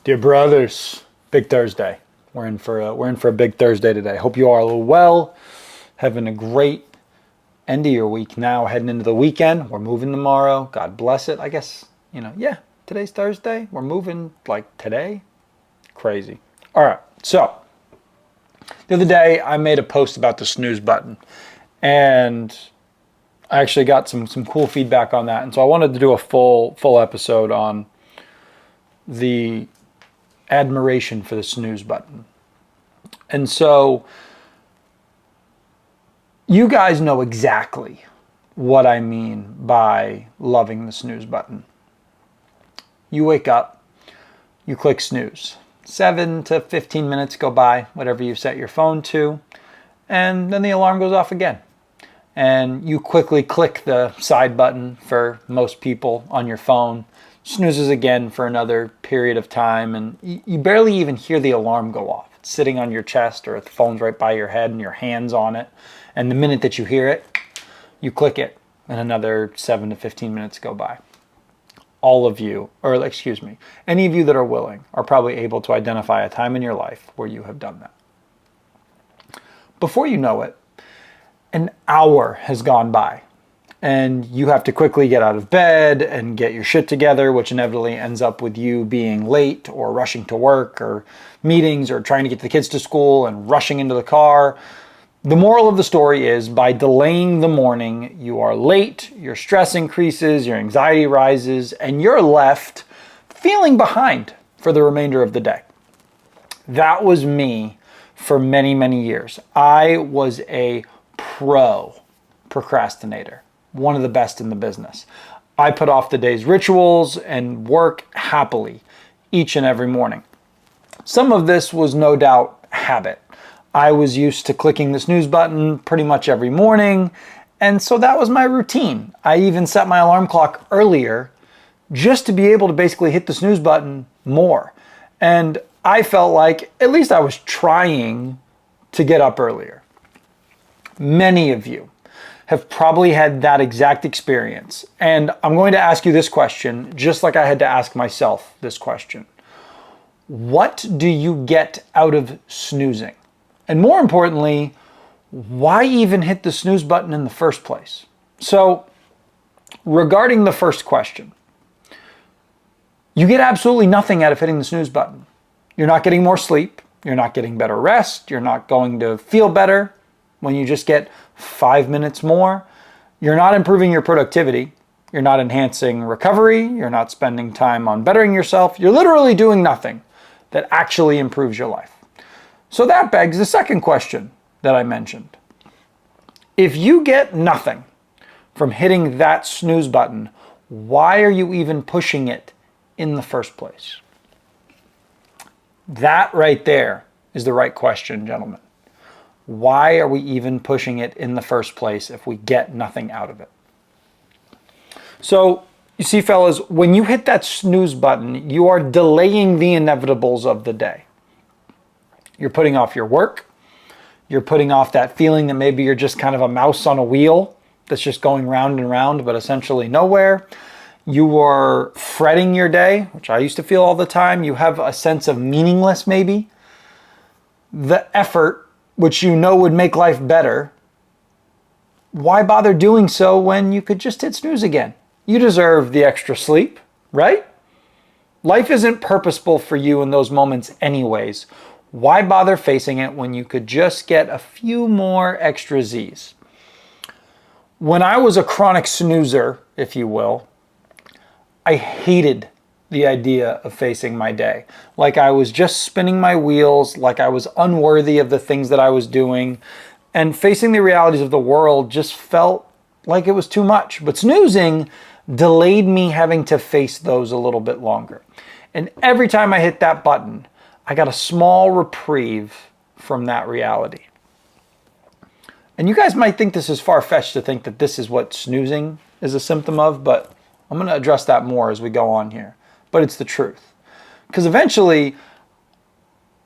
Dear brothers, big Thursday. We're in for a big Thursday today. Hope you are all well, having a great end of your week now, heading into the weekend. We're moving tomorrow. God bless it. I guess, today's Thursday. We're moving like today. Crazy. All right. So the other day I made a post about the snooze button, and I actually got some cool feedback on that. And so I wanted to do a full episode on the admiration for the snooze button. And so you guys know exactly what I mean by loving the snooze button. You wake up, you click snooze. 7 to 15 minutes go by, whatever you set your phone to, and then the alarm goes off again. And you quickly click the side button for most people on your phone, snoozes again for another period of time, and you barely even hear the alarm go off. It's sitting on your chest, or the phone's right by your head and your hand's on it. And the minute that you hear it, you click it, and another 7 to 15 minutes go by. All of you, or excuse me, any of you that are willing, are probably able to identify a time in your life where you have done that. Before you know it, an hour has gone by, and you have to quickly get out of bed and get your shit together, which inevitably ends up with you being late or rushing to work or meetings or trying to get the kids to school and rushing into the car. The moral of the story is, by delaying the morning, you are late, your stress increases, your anxiety rises, and you're left feeling behind for the remainder of the day. That was me for many, many years. I was a pro procrastinator. One of the best in the business. I put off the day's rituals and work happily each and every morning. Some of this was no doubt habit. I was used to clicking the snooze button pretty much every morning, and so that was my routine. I even set my alarm clock earlier just to be able to basically hit the snooze button more. And I felt like at least I was trying to get up earlier. Many of you have probably had that exact experience. And I'm going to ask you this question, just like I had to ask myself this question. What do you get out of snoozing? And more importantly, why even hit the snooze button in the first place? So, regarding the first question, you get absolutely nothing out of hitting the snooze button. You're not getting more sleep. You're not getting better rest. You're not going to feel better when you just get 5 minutes more. You're not improving your productivity. You're not enhancing recovery. You're not spending time on bettering yourself. You're literally doing nothing that actually improves your life. So that begs the second question that I mentioned. If you get nothing from hitting that snooze button, why are you even pushing it in the first place? That right there is the right question, gentlemen. Why are we even pushing it in the first place if we get nothing out of it? So, you see, fellas, when you hit that snooze button, you are delaying the inevitables of the day. You're putting off your work. You're putting off that feeling that maybe you're just kind of a mouse on a wheel that's just going round and round, but essentially nowhere. You are fretting your day, which I used to feel all the time. You have a sense of meaningless, maybe. The effort, which you know would make life better, why bother doing so when you could just hit snooze again? You deserve the extra sleep, right? Life isn't purposeful for you in those moments anyways. Why bother facing it when you could just get a few more extra Z's? When I was a chronic snoozer, if you will, I hated the idea of facing my day. Like I was just spinning my wheels, like I was unworthy of the things that I was doing, and facing the realities of the world just felt like it was too much. But snoozing delayed me having to face those a little bit longer. And every time I hit that button, I got a small reprieve from that reality. And you guys might think this is far-fetched to think that this is what snoozing is a symptom of, but I'm going to address that more as we go on here. But it's the truth. Because eventually,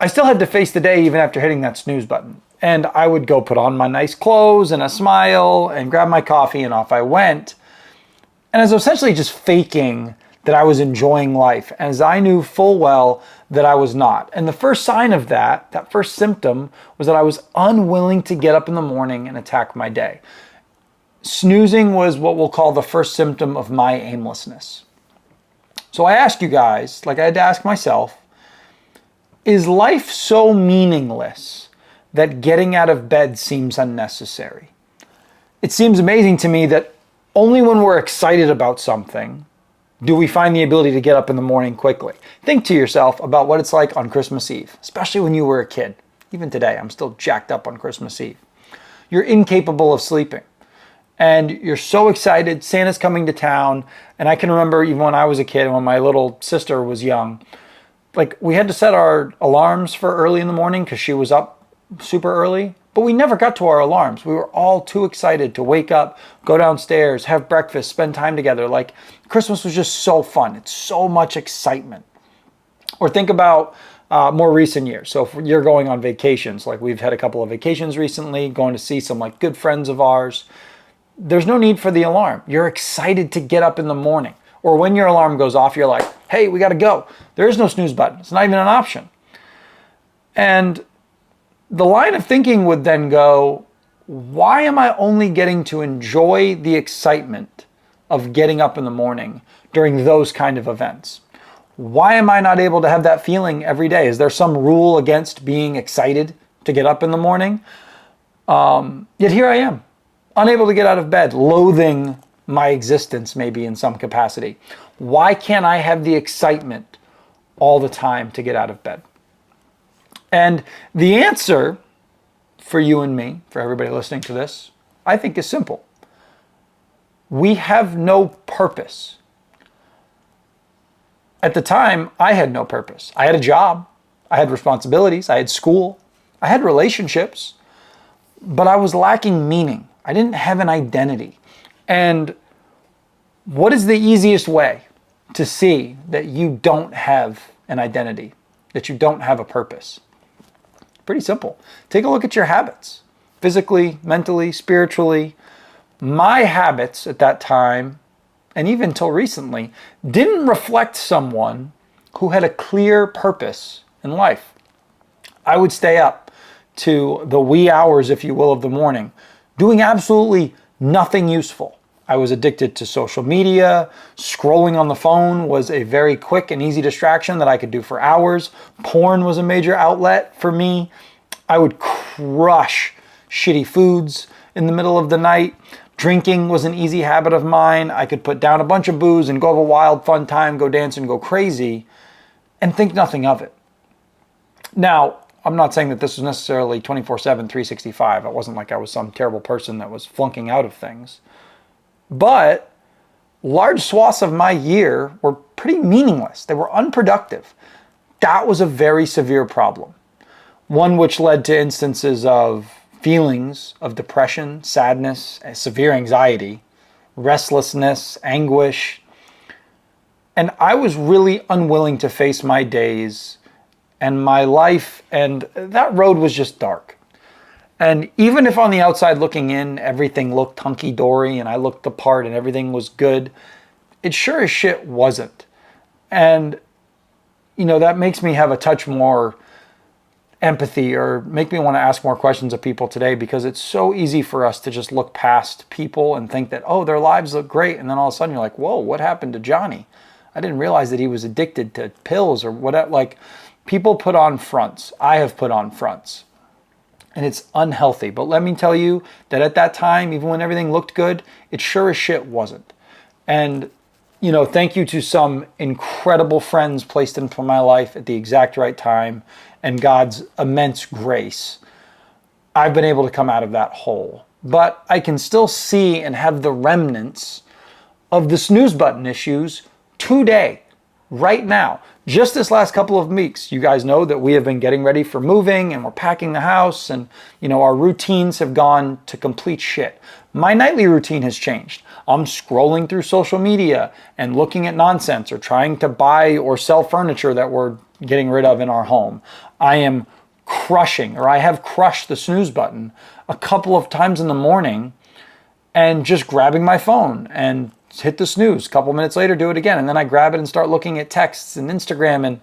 I still had to face the day even after hitting that snooze button. And I would go put on my nice clothes and a smile and grab my coffee, and off I went. And I was essentially just faking that I was enjoying life, as I knew full well that I was not. And the first sign of that first symptom, was that I was unwilling to get up in the morning and attack my day. Snoozing was what we'll call the first symptom of my aimlessness. So I ask you guys, like I had to ask myself, is life so meaningless that getting out of bed seems unnecessary? It seems amazing to me that only when we're excited about something do we find the ability to get up in the morning quickly. Think to yourself about what it's like on Christmas Eve, especially when you were a kid. Even today, I'm still jacked up on Christmas Eve. You're incapable of sleeping. And you're so excited, Santa's coming to town. And I can remember even when I was a kid, when my little sister was young, like we had to set our alarms for early in the morning because she was up super early. But we never got to our alarms. We were all too excited to wake up, go downstairs, have breakfast, spend time together. Like Christmas was just so fun. It's so much excitement. Or think about more recent years. So if you're going on vacations, like we've had a couple of vacations recently, going to see some like good friends of ours, there's no need for the alarm. You're excited to get up in the morning. Or when your alarm goes off, you're like, hey, we got to go. There is no snooze button. It's not even an option. And the line of thinking would then go, why am I only getting to enjoy the excitement of getting up in the morning during those kind of events? Why am I not able to have that feeling every day? Is there some rule against being excited to get up in the morning? Yet here I am, unable to get out of bed, loathing my existence maybe in some capacity. Why can't I have the excitement all the time to get out of bed? And the answer for you and me, for everybody listening to this, I think is simple. We have no purpose. At the time, I had no purpose. I had a job, I had responsibilities, I had school, I had relationships, but I was lacking meaning. I didn't have an identity. And what is the easiest way to see that you don't have an identity, that you don't have a purpose? Pretty simple. Take a look at your habits, physically, mentally, spiritually. My habits at that time, and even until recently, didn't reflect someone who had a clear purpose in life. I would stay up to the wee hours, if you will, of the morning, doing absolutely nothing useful. I was addicted to social media. Scrolling on the phone was a very quick and easy distraction that I could do for hours. Porn was a major outlet for me. I would crush shitty foods in the middle of the night. Drinking was an easy habit of mine. I could put down a bunch of booze and go have a wild, fun time, go dance and go crazy, and think nothing of it. Now, I'm not saying that this was necessarily 24/7, 365. It wasn't like I was some terrible person that was flunking out of things. But large swaths of my year were pretty meaningless. They were unproductive. That was a very severe problem. One which led to instances of feelings of depression, sadness, severe anxiety, restlessness, anguish. And I was really unwilling to face my days and my life, and that road was just dark. And even if on the outside looking in, everything looked hunky-dory and I looked the part and everything was good, it sure as shit wasn't. And, you know, that makes me have a touch more empathy, or make me want to ask more questions of people today, because it's so easy for us to just look past people and think that, oh, their lives look great. And then all of a sudden you're like, whoa, what happened to Johnny? I didn't realize that he was addicted to pills or whatever. Like, people put on fronts. I have put on fronts. And it's unhealthy. But let me tell you that at that time, even when everything looked good, it sure as shit wasn't. And, you know, thank you to some incredible friends placed into my life at the exact right time and God's immense grace, I've been able to come out of that hole. But I can still see and have the remnants of the snooze button issues today, right now. Just this last couple of weeks, you guys know that we have been getting ready for moving and we're packing the house, and, you know, our routines have gone to complete shit. My nightly routine has changed. I'm scrolling through social media and looking at nonsense, or trying to buy or sell furniture that we're getting rid of in our home. I am crushing, or I have crushed, the snooze button a couple of times in the morning and just grabbing my phone and hit the snooze. A couple minutes later, do it again. And then I grab it and start looking at texts and Instagram. And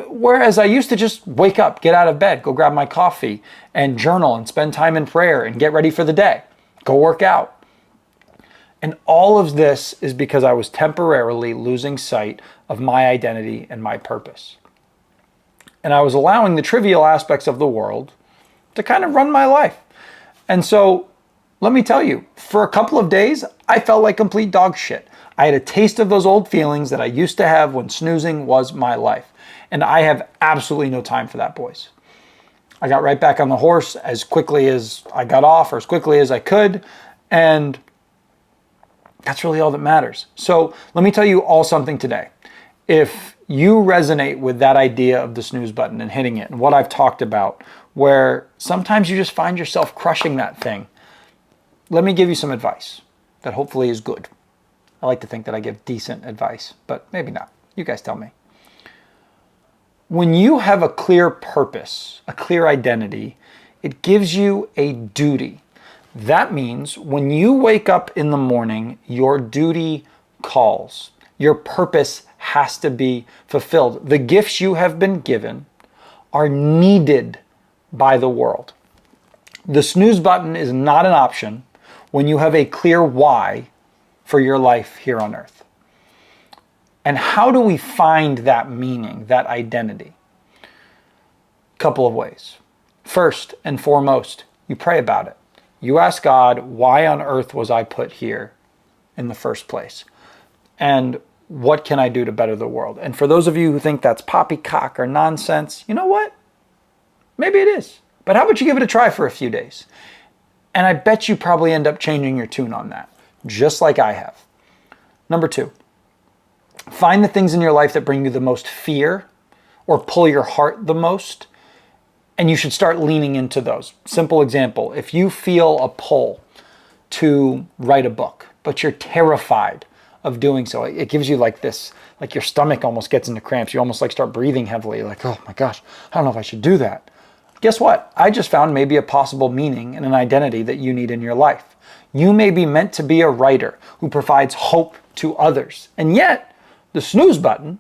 whereas I used to just wake up, get out of bed, go grab my coffee and journal and spend time in prayer and get ready for the day, go work out. And all of this is because I was temporarily losing sight of my identity and my purpose. And I was allowing the trivial aspects of the world to kind of run my life. And so let me tell you, for a couple of days, I felt like complete dog shit. I had a taste of those old feelings that I used to have when snoozing was my life. And I have absolutely no time for that, boys. I got right back on the horse as quickly as I got off, or as quickly as I could. And that's really all that matters. So let me tell you all something today. If you resonate with that idea of the snooze button and hitting it and what I've talked about, where sometimes you just find yourself crushing that thing, let me give you some advice that hopefully is good. I like to think that I give decent advice, but maybe not. You guys tell me. When you have a clear purpose, a clear identity, it gives you a duty. That means when you wake up in the morning, your duty calls. Your purpose has to be fulfilled. The gifts you have been given are needed by the world. The snooze button is not an option when you have a clear why for your life here on earth. And how do we find that meaning, that identity? A couple of ways. First and foremost, you pray about it. You ask God, why on earth was I put here in the first place? And what can I do to better the world? And for those of you who think that's poppycock or nonsense, you know what? Maybe it is. But how about you give it a try for a few days? And I bet you probably end up changing your tune on that, just like I have. Number two, find the things in your life that bring you the most fear or pull your heart the most, and you should start leaning into those. Simple example, if you feel a pull to write a book, but you're terrified of doing so, it gives you like this, like your stomach almost gets into cramps. You almost like start breathing heavily, like, oh my gosh, I don't know if I should do that. Guess what? I just found maybe a possible meaning and an identity that you need in your life. You may be meant to be a writer who provides hope to others. And yet, the snooze button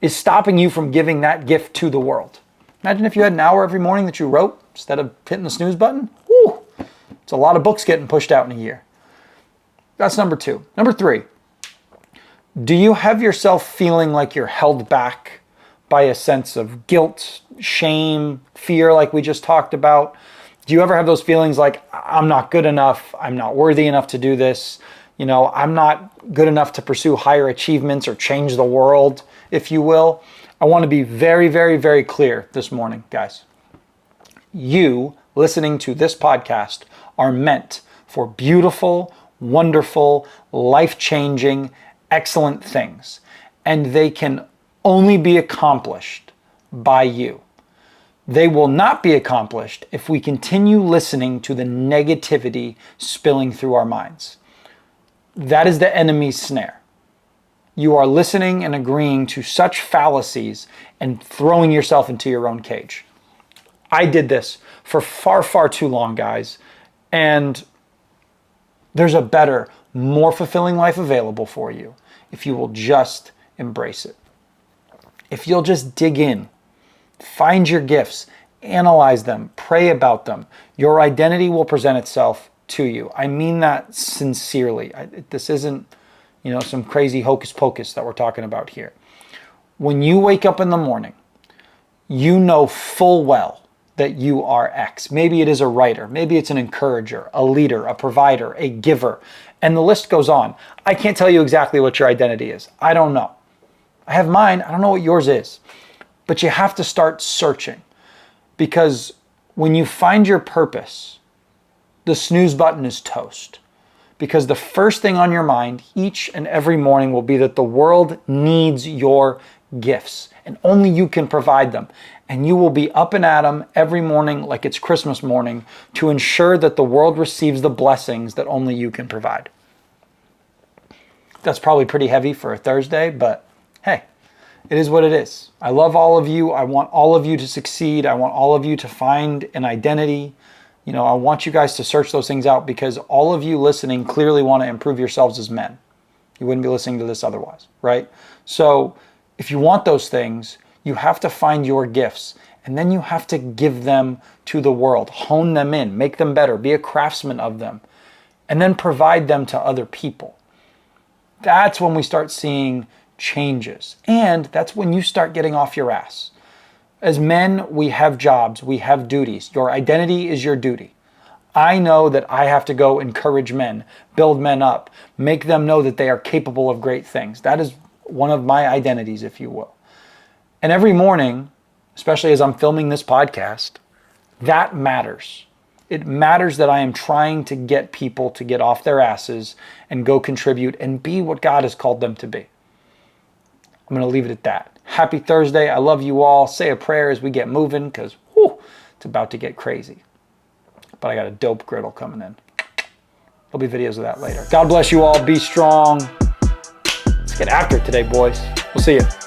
is stopping you from giving that gift to the world. Imagine if you had an hour every morning that you wrote instead of hitting the snooze button. Woo! It's a lot of books getting pushed out in a year. That's number two. Number three, do you have yourself feeling like you're held back by a sense of guilt, shame, fear, like we just talked about? Do you ever have those feelings like, I'm not good enough, I'm not worthy enough to do this, I'm not good enough to pursue higher achievements or change the world, if you will? I want to be very, very, very clear this morning, guys. You listening to this podcast are meant for beautiful, wonderful, life-changing, excellent things. And they can only be accomplished by you. They will not be accomplished if we continue listening to the negativity spilling through our minds. That is the enemy's snare. You are listening and agreeing to such fallacies and throwing yourself into your own cage. I did this for far, far too long, guys. And there's a better, more fulfilling life available for you if you will just embrace it. If you'll just dig in, find your gifts, analyze them, pray about them, your identity will present itself to you. I mean that sincerely. This isn't, some crazy hocus pocus that we're talking about here. When you wake up in the morning, you know full well that you are X. Maybe it is a writer, maybe it's an encourager, a leader, a provider, a giver, and the list goes on. I can't tell you exactly what your identity is. I don't know. I have mine. I don't know what yours is. But you have to start searching, because when you find your purpose, the snooze button is toast. Because the first thing on your mind each and every morning will be that the world needs your gifts and only you can provide them. And you will be up and at 'em every morning like it's Christmas morning to ensure that the world receives the blessings that only you can provide. That's probably pretty heavy for a Thursday, but hey, it is what it is. I love all of you. I want all of you to succeed. I want all of you to find an identity. I want you guys to search those things out, because all of you listening clearly want to improve yourselves as men. You wouldn't be listening to this otherwise, right? So if you want those things, you have to find your gifts, and then you have to give them to the world, hone them in, make them better, be a craftsman of them, and then provide them to other people. That's when we start seeing changes. And that's when you start getting off your ass. As men, we have jobs, we have duties. Your identity is your duty. I know that I have to go encourage men, build men up, make them know that they are capable of great things. That is one of my identities, if you will. And every morning, especially as I'm filming this podcast, that matters. It matters that I am trying to get people to get off their asses and go contribute and be what God has called them to be. I'm going to leave it at that. Happy Thursday. I love you all. Say a prayer as we get moving because it's about to get crazy. But I got a dope griddle coming in. There'll be videos of that later. God bless you all. Be strong. Let's get after it today, boys. We'll see you.